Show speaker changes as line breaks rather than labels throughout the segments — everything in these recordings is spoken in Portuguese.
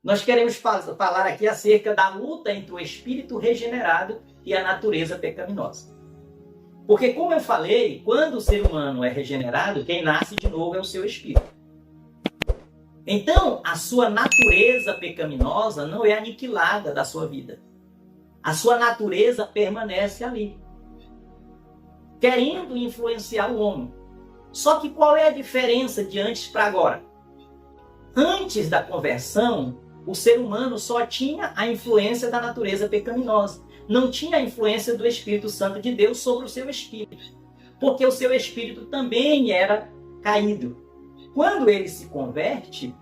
nós queremos falar aqui acerca da luta entre o espírito regenerado e a natureza pecaminosa. Porque, como eu falei, quando o ser humano é regenerado, quem nasce de novo é o seu espírito. Então, a sua natureza pecaminosa não é aniquilada da sua vida. A sua natureza permanece ali, querendo influenciar o homem. Só que qual é a diferença de antes para agora? Antes da conversão, o ser humano só tinha a influência da natureza pecaminosa. Não tinha a influência do Espírito Santo de Deus sobre o seu espírito. Porque o seu espírito também era caído. Quando ele se converte,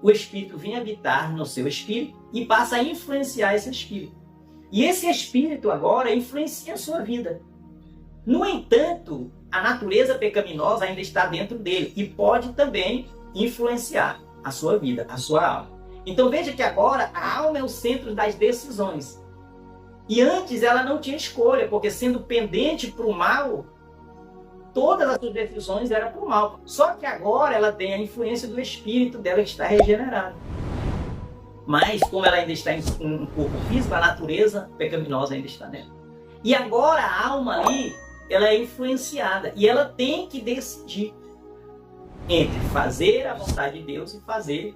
o Espírito vem habitar no seu espírito e passa a influenciar esse espírito. E esse espírito agora influencia a sua vida. No entanto, a natureza pecaminosa ainda está dentro dele e pode também influenciar a sua vida, a sua alma. Então veja que agora a alma é o centro das decisões. E antes ela não tinha escolha, porque sendo pendente para o mal, todas as suas decisões eram para o mal. Só que agora ela tem a influência do espírito dela que está regenerado. Mas como ela ainda está em um corpo físico, a natureza pecaminosa ainda está nela. E agora a alma ali, ela é influenciada e ela tem que decidir entre fazer a vontade de Deus e fazer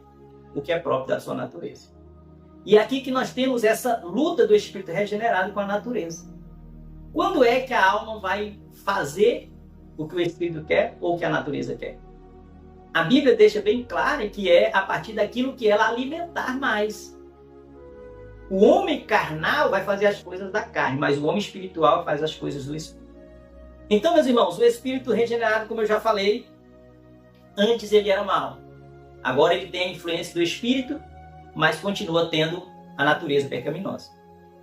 o que é próprio da sua natureza. E é aqui que nós temos essa luta do espírito regenerado com a natureza. Quando é que a alma vai fazer o que o espírito quer ou o que a natureza quer? A Bíblia deixa bem claro que é a partir daquilo que ela alimentar mais. O homem carnal vai fazer as coisas da carne, mas o homem espiritual faz as coisas do espírito. Então, meus irmãos, o espírito regenerado, como eu já falei, antes ele era mau. Agora ele tem a influência do espírito, mas continua tendo a natureza pecaminosa.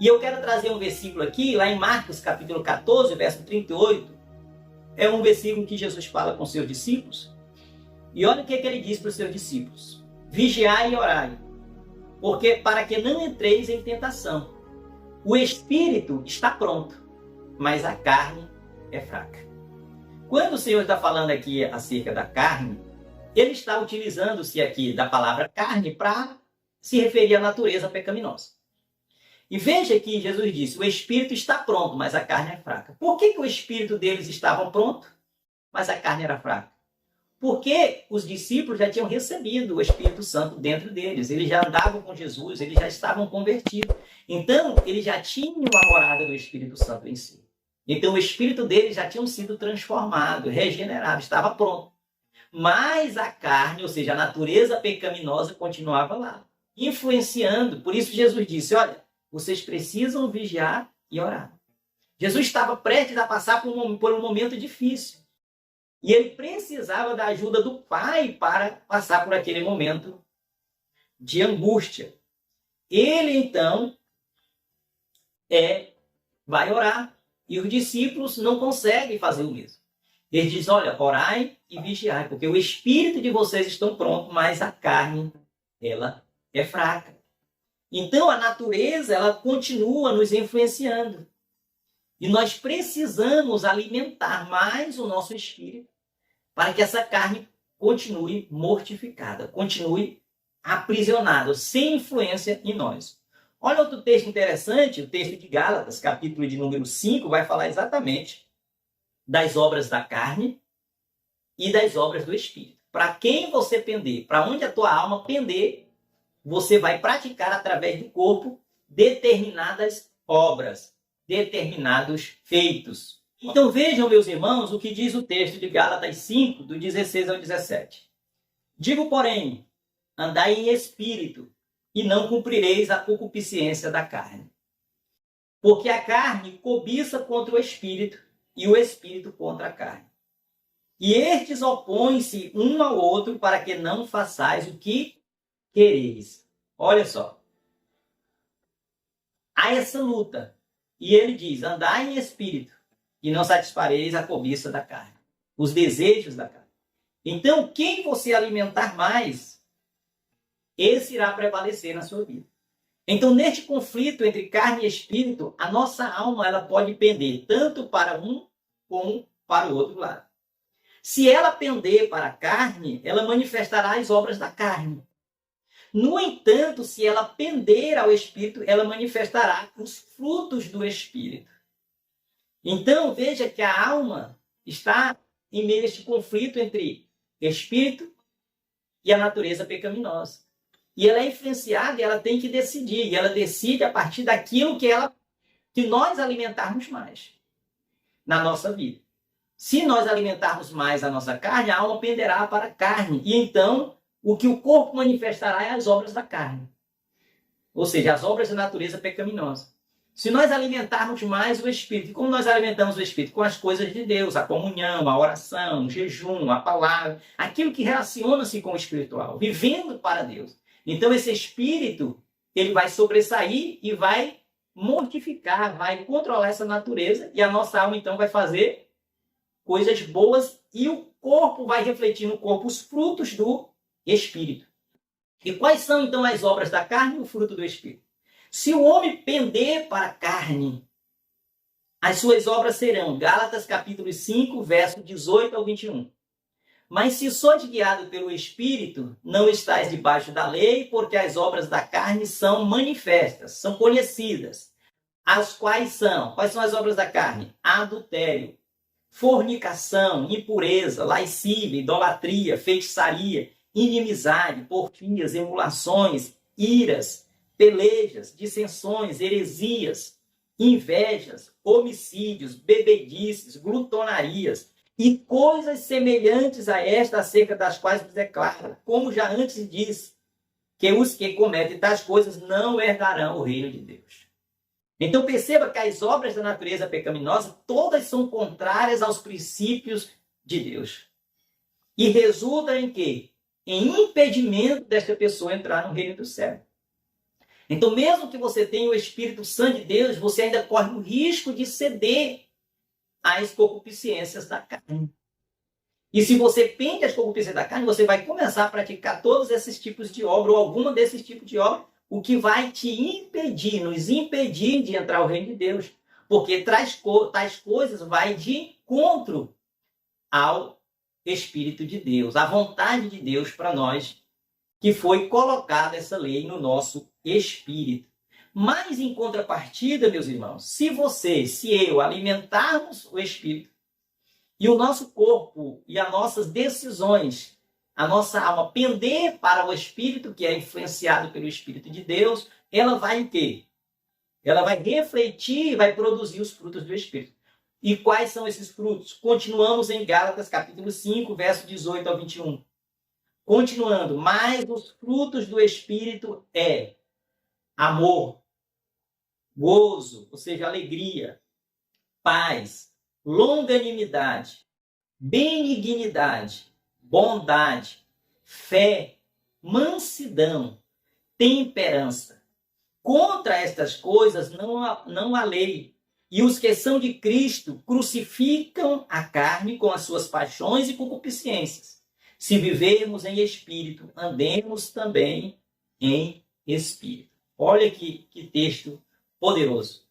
E eu quero trazer um versículo aqui, lá em Marcos capítulo 14, verso 38. É um versículo que Jesus fala com seus discípulos. E olha o que ele diz para os seus discípulos. Vigiai e orai, porque para que não entreis em tentação. O espírito está pronto, mas a carne é fraca. Quando o Senhor está falando aqui acerca da carne, ele está utilizando-se aqui da palavra carne para se referir à natureza pecaminosa. E veja que Jesus disse, o espírito está pronto, mas a carne é fraca. Por que o espírito deles estava pronto, mas a carne era fraca? Porque os discípulos já tinham recebido o Espírito Santo dentro deles. Eles já andavam com Jesus, eles já estavam convertidos. Então, eles já tinham a morada do Espírito Santo em si. Então, o espírito deles já tinha sido transformado, regenerado, estava pronto. Mas a carne, ou seja, a natureza pecaminosa, continuava lá, influenciando. Por isso Jesus disse, olha, vocês precisam vigiar e orar. Jesus estava prestes a passar por um momento difícil. E ele precisava da ajuda do Pai para passar por aquele momento de angústia. Ele, então, vai orar. E os discípulos não conseguem fazer o mesmo. Ele diz, olha, orai e vigiai, porque o espírito de vocês está pronto, mas a carne, ela é fraca. Então, a natureza, ela continua nos influenciando. E nós precisamos alimentar mais o nosso espírito para que essa carne continue mortificada, continue aprisionada, sem influência em nós. Olha outro texto interessante, o texto de Gálatas, capítulo de número 5, vai falar exatamente das obras da carne e das obras do espírito. Para quem você pender, para onde a tua alma pender, você vai praticar através do corpo determinadas obras, determinados feitos. Então vejam, meus irmãos, o que diz o texto de Gálatas 5, do 16 ao 17. Digo, porém, andai em espírito, e não cumprireis a concupiscência da carne. Porque a carne cobiça contra o espírito, e o espírito contra a carne. E estes opõem-se um ao outro para que não façais o que quereis. Olha só. Há essa luta. E ele diz, andai em espírito, e não satisfareis a cobiça da carne, os desejos da carne. Então, quem você alimentar mais, esse irá prevalecer na sua vida. Então, neste conflito entre carne e espírito, a nossa alma ela pode pender tanto para um como para o outro lado. Se ela pender para a carne, ela manifestará as obras da carne. No entanto, se ela pender ao Espírito, ela manifestará os frutos do Espírito. Então, veja que a alma está em meio a este conflito entre Espírito e a natureza pecaminosa. E ela é influenciada e ela tem que decidir. E ela decide a partir daquilo que nós alimentarmos mais na nossa vida. Se nós alimentarmos mais a nossa carne, a alma penderá para a carne. E então, o que o corpo manifestará é as obras da carne. Ou seja, as obras da natureza pecaminosa. Se nós alimentarmos mais o Espírito, e como nós alimentamos o Espírito? Com as coisas de Deus, a comunhão, a oração, o jejum, a palavra, aquilo que relaciona-se com o espiritual, vivendo para Deus. Então esse Espírito, ele vai sobressair e vai mortificar, vai controlar essa natureza, e a nossa alma então vai fazer coisas boas, e o corpo vai refletir no corpo os frutos do Espírito. E quais são então as obras da carne e o fruto do Espírito? Se o homem pender para a carne, as suas obras serão, Gálatas capítulo 5, verso 18 ao 21. Mas se sois guiado pelo Espírito, não estáis debaixo da lei, porque as obras da carne são manifestas, são conhecidas. As quais são? Quais são as obras da carne? Adultério, fornicação, impureza, lascívia, idolatria, feitiçaria, inimizade, porfias, emulações, iras, pelejas, dissensões, heresias, invejas, homicídios, bebedices, glutonarias e coisas semelhantes a esta, acerca das quais vos declara, como já antes disse, que os que cometem tais coisas não herdarão o reino de Deus. Então perceba que as obras da natureza pecaminosa todas são contrárias aos princípios de Deus. E resultam em quê? Em impedimento desta pessoa entrar no reino do céu. Então, mesmo que você tenha o Espírito Santo de Deus, você ainda corre o risco de ceder às concupiscências da carne. E se você pende às concupiscências da carne, você vai começar a praticar todos esses tipos de obra, ou alguma desses tipos de obra, o que vai te impedir, nos impedir de entrar no reino de Deus. Porque tais coisas vai de encontro ao Espírito de Deus, à vontade de Deus para nós, que foi colocada essa lei no nosso espírito. Mas, em contrapartida, meus irmãos, se você, se eu alimentarmos o espírito e o nosso corpo e as nossas decisões, a nossa alma pender para o espírito, que é influenciado pelo Espírito de Deus, ela vai em quê? Ela vai refletir e vai produzir os frutos do espírito. E quais são esses frutos? Continuamos em Gálatas capítulo 5, verso 18 ao 21. Continuando, mas os frutos do Espírito é amor, gozo, ou seja, alegria, paz, longanimidade, benignidade, bondade, fé, mansidão, temperança. Contra estas coisas não há lei. E os que são de Cristo crucificam a carne com as suas paixões e concupiscências. Se vivermos em espírito, andemos também em espírito. Olha que texto poderoso.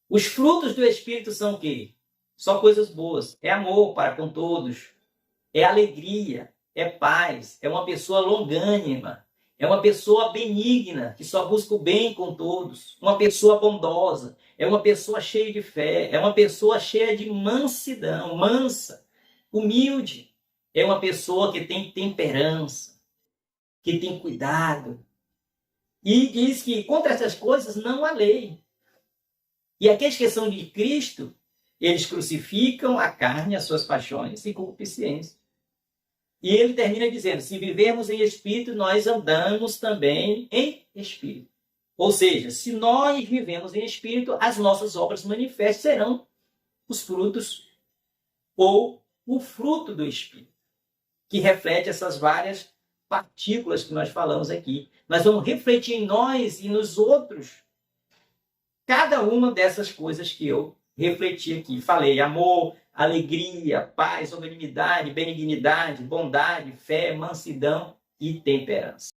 Os frutos do espírito são o quê? Só coisas boas. É amor para com todos. É alegria. É paz. É uma pessoa longânima. É uma pessoa benigna, que só busca o bem com todos. Uma pessoa bondosa. É uma pessoa cheia de fé. É uma pessoa cheia de mansidão, mansa, humilde. É uma pessoa que tem temperança, que tem cuidado. E diz que contra essas coisas não há lei. E aqueles que são de Cristo, eles crucificam a carne, as suas paixões e concupiscências. E ele termina dizendo, se vivermos em espírito, nós andamos também em espírito. Ou seja, se nós vivemos em espírito, as nossas obras manifestas serão os frutos ou o fruto do espírito, que reflete essas várias partículas que nós falamos aqui. Nós vamos refletir em nós e nos outros cada uma dessas coisas que eu refleti aqui. Falei amor, alegria, paz, longanimidade, benignidade, bondade, fé, mansidão e temperança.